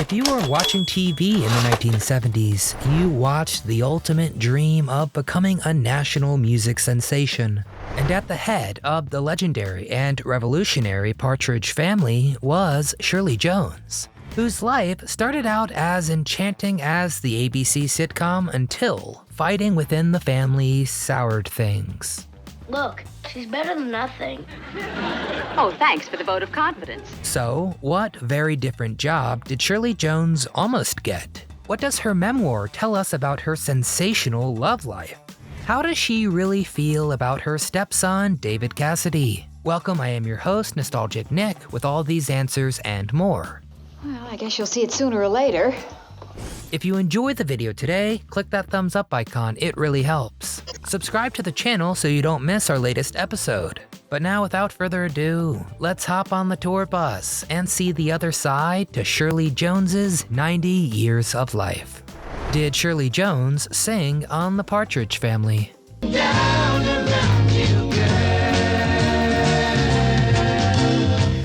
If you were watching TV in the 1970s, you watched the ultimate dream of becoming a national music sensation. And at the head of the legendary and revolutionary Partridge Family was Shirley Jones, whose life started out as enchanting as the ABC sitcom until fighting within the family soured things. Look, she's better than nothing. Oh, thanks for the vote of confidence. So, what very different job did Shirley Jones almost get? What does her memoir tell us about her sensational love life? How does she really feel about her stepson, David Cassidy? Welcome, I am your host, Nostalgic Nick, with all these answers and more. Well, I guess you'll see it sooner or later. If you enjoyed the video today, click that thumbs up icon, it really helps. Subscribe to the channel so you don't miss our latest episode. But now without further ado, let's hop on the tour bus and see the other side to Shirley Jones's 90 years of life. Did Shirley Jones sing on the Partridge Family?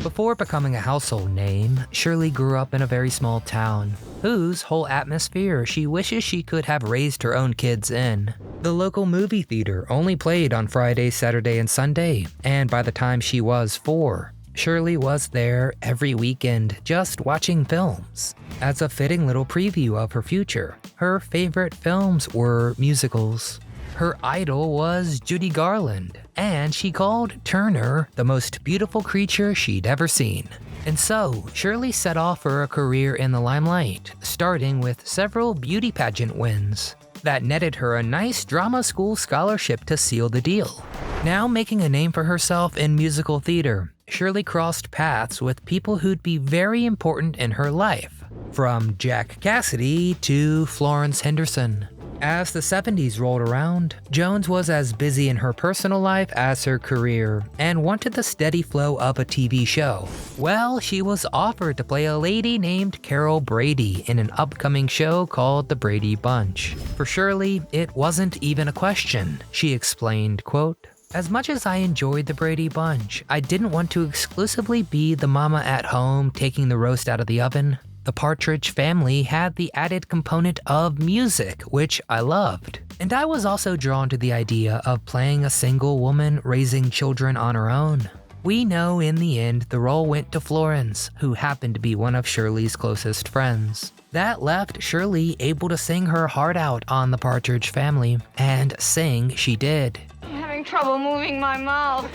Before becoming a household name, Shirley grew up in a very small town, whose whole atmosphere she wishes she could have raised her own kids in. The local movie theater only played on Friday, Saturday, and Sunday, and by the time she was 4, Shirley was there every weekend just watching films. As a fitting little preview of her future, her favorite films were musicals. Her idol was Judy Garland, and she called Turner the most beautiful creature she'd ever seen. And so, Shirley set off for a career in the limelight, starting with several beauty pageant wins. That netted her a nice drama school scholarship to seal the deal. Now making a name for herself in musical theater, Shirley crossed paths with people who'd be very important in her life, from Jack Cassidy to Florence Henderson. As the 70s rolled around, Jones was as busy in her personal life as her career and wanted the steady flow of a TV show. Well, she was offered to play a lady named Carol Brady in an upcoming show called The Brady Bunch. For Shirley, it wasn't even a question. She explained, quote, "As much as I enjoyed The Brady Bunch, I didn't want to exclusively be the mama at home taking the roast out of the oven. The Partridge Family had the added component of music, which I loved. And I was also drawn to the idea of playing a single woman raising children on her own." We know in the end the role went to Florence, who happened to be one of Shirley's closest friends. That left Shirley able to sing her heart out on the Partridge Family, and sing she did. I'm having trouble moving my mouth.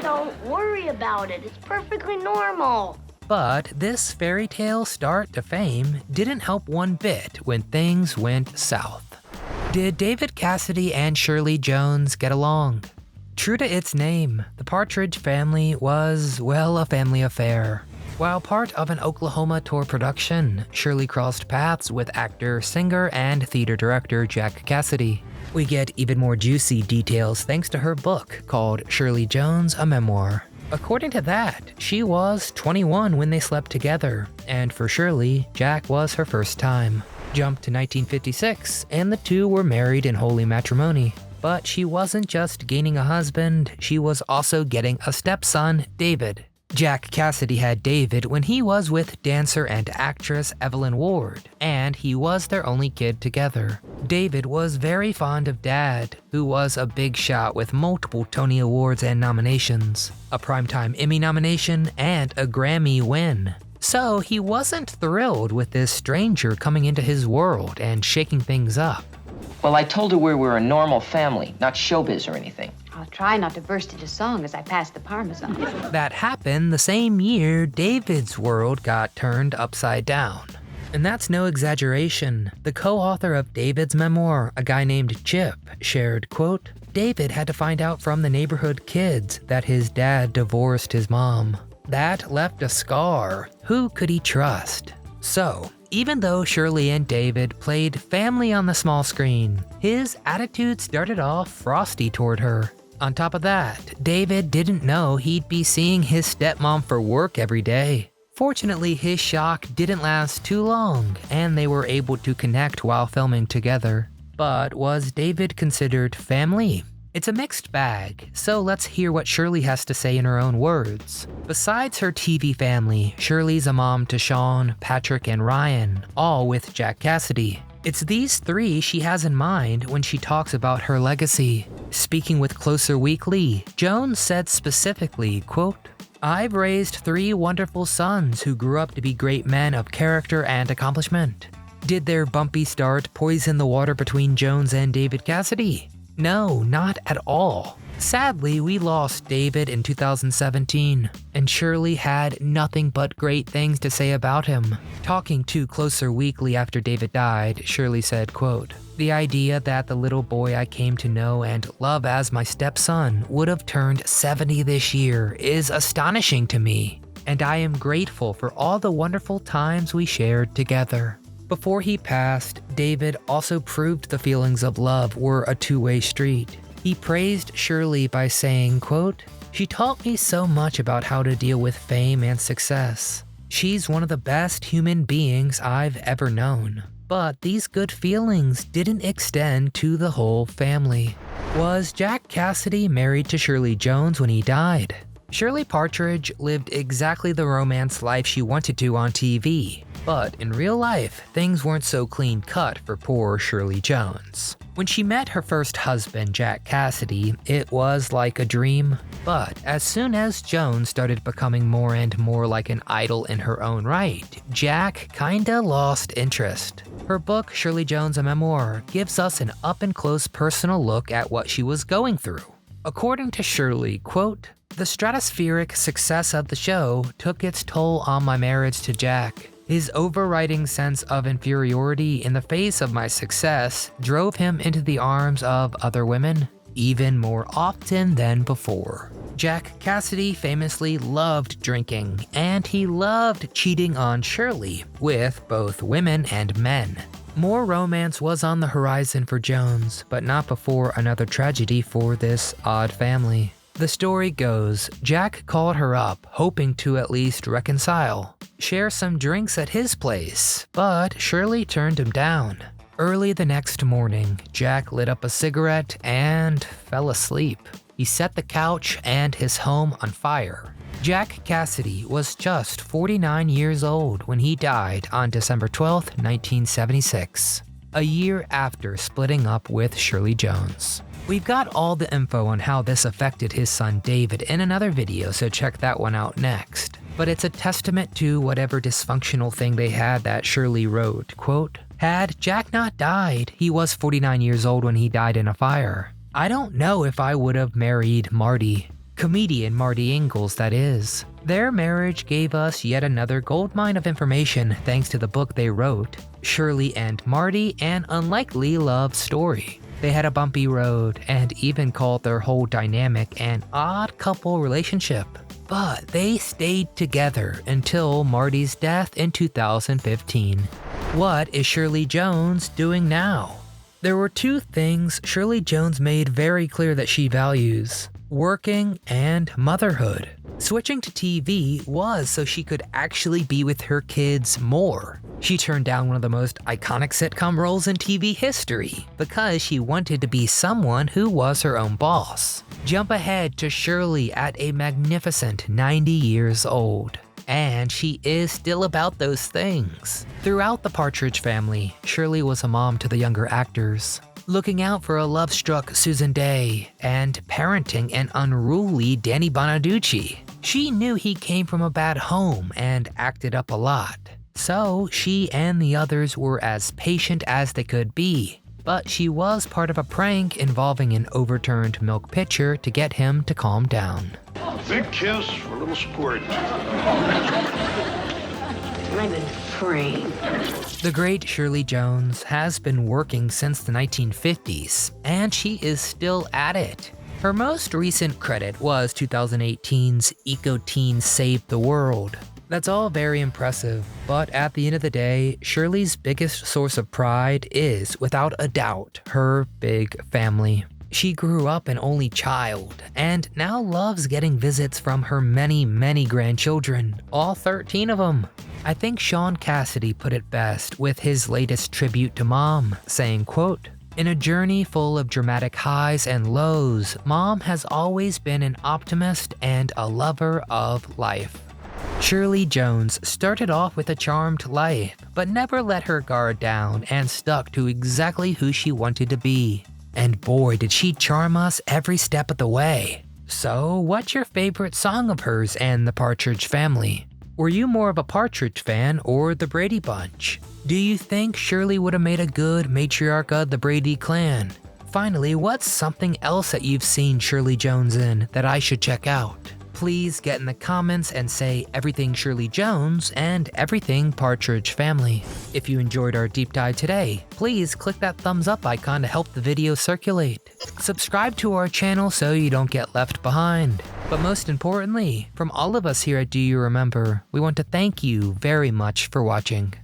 Don't worry about it. It's perfectly normal. But this fairy tale start to fame didn't help one bit when things went south. Did David Cassidy and Shirley Jones get along? True to its name, the Partridge Family was, well, a family affair. While part of an Oklahoma tour production, Shirley crossed paths with actor, singer, and theater director Jack Cassidy. We get even more juicy details thanks to her book called Shirley Jones, a Memoir. According to that, she was 21 when they slept together, and for Shirley, Jack was her first time. Jump to 1956, and the two were married in holy matrimony. But she wasn't just gaining a husband, she was also getting a stepson, David. Jack Cassidy had David when he was with dancer and actress Evelyn Ward, and he was their only kid together. David was very fond of Dad, who was a big shot with multiple Tony Awards and nominations, a Primetime Emmy nomination, and a Grammy win. So he wasn't thrilled with this stranger coming into his world and shaking things up. Well, I told her we were a normal family, not showbiz or anything. I'll try not to burst into song as I pass the Parmesan. That happened the same year David's world got turned upside down. And that's no exaggeration. The co-author of David's memoir, a guy named Chip, shared, quote, "David had to find out from the neighborhood kids that his dad divorced his mom. That left a scar. Who could he trust?" So, even though Shirley and David played family on the small screen, his attitude started off frosty toward her. On top of that, David didn't know he'd be seeing his stepmom for work every day. Fortunately, his shock didn't last too long, and they were able to connect while filming together. But was David considered family? It's a mixed bag, so let's hear what Shirley has to say in her own words. Besides her TV family, Shirley's a mom to Sean, Patrick, and Ryan, all with Jack Cassidy. It's these three she has in mind when she talks about her legacy. Speaking with Closer Weekly, Jones said specifically, quote, "I've raised 3 wonderful sons who grew up to be great men of character and accomplishment. Did their bumpy start poison the water between Jones and David Cassidy? No, not at all. Sadly, we lost David in 2017, and Shirley had nothing but great things to say about him." Talking to Closer Weekly after David died, Shirley said, quote, "The idea that the little boy I came to know and love as my stepson would have turned 70 this year is astonishing to me, and I am grateful for all the wonderful times we shared together." Before he passed, David also proved the feelings of love were a two-way street. He praised Shirley by saying, quote, "She taught me so much about how to deal with fame and success. She's one of the best human beings I've ever known. But these good feelings didn't extend to the whole family." Was Jack Cassidy married to Shirley Jones when he died? Shirley Partridge lived exactly the romance life she wanted to on TV, but in real life, things weren't so clean-cut for poor Shirley Jones. When she met her first husband, Jack Cassidy, it was like a dream, but as soon as Jones started becoming more and more like an idol in her own right, Jack kinda lost interest. Her book, Shirley Jones: A Memoir, gives us an up-and-close personal look at what she was going through. According to Shirley, quote, "The stratospheric success of the show took its toll on my marriage to Jack. His overriding sense of inferiority in the face of my success drove him into the arms of other women, even more often than before." Jack Cassidy famously loved drinking, and he loved cheating on Shirley with both women and men. More romance was on the horizon for Jones, but not before another tragedy for this odd family. The story goes, Jack called her up, hoping to at least reconcile, share some drinks at his place, but Shirley turned him down. Early the next morning, Jack lit up a cigarette and fell asleep. He set the couch and his home on fire. Jack Cassidy was just 49 years old when he died on December 12, 1976, a year after splitting up with Shirley Jones. We've got all the info on how this affected his son David in another video, so check that one out next. But it's a testament to whatever dysfunctional thing they had that Shirley wrote, quote, "Had Jack not died, he was 49 years old when he died in a fire. I don't know if I would have married Marty." Comedian Marty Ingalls, that is. Their marriage gave us yet another goldmine of information thanks to the book they wrote, Shirley and Marty: An Unlikely Love Story. They had a bumpy road and even called their whole dynamic an odd couple relationship. But they stayed together until Marty's death in 2015. What is Shirley Jones doing now? There were 2 things Shirley Jones made very clear that she values: working and motherhood. Switching to TV was so she could actually be with her kids more. She turned down one of the most iconic sitcom roles in TV history because she wanted to be someone who was her own boss. Jump ahead to Shirley at a magnificent 90 years old. And she is still about those things. Throughout the Partridge Family, Shirley was a mom to the younger actors, looking out for a love-struck Susan Day and parenting an unruly Danny Bonaducci. She knew he came from a bad home and acted up a lot, so she and the others were as patient as they could be. But she was part of a prank involving an overturned milk pitcher to get him to calm down. Big kiss for a little squirt. I've been framed. The great Shirley Jones has been working since the 1950s, and she is still at it. Her most recent credit was 2018's Eco Teen Saved the World. That's all very impressive, but at the end of the day, Shirley's biggest source of pride is, without a doubt, her big family. She grew up an only child, and now loves getting visits from her many, many grandchildren, all 13 of them. I think Sean Cassidy put it best with his latest tribute to Mom, saying, quote, In a journey full of dramatic highs and lows, Mom has always been an optimist and a lover of life. Shirley Jones started off with a charmed life, but never let her guard down and stuck to exactly who she wanted to be. And boy, did she charm us every step of the way. So, what's your favorite song of hers and the Partridge Family? Were you more of a Partridge fan or the Brady Bunch? Do you think Shirley would have made a good matriarch of the Brady clan? Finally, what's something else that you've seen Shirley Jones in that I should check out? Please get in the comments and say everything Shirley Jones and everything Partridge Family. If you enjoyed our deep dive today, please click that thumbs up icon to help the video circulate. Subscribe to our channel so you don't get left behind. But most importantly, from all of us here at Do You Remember, we want to thank you very much for watching.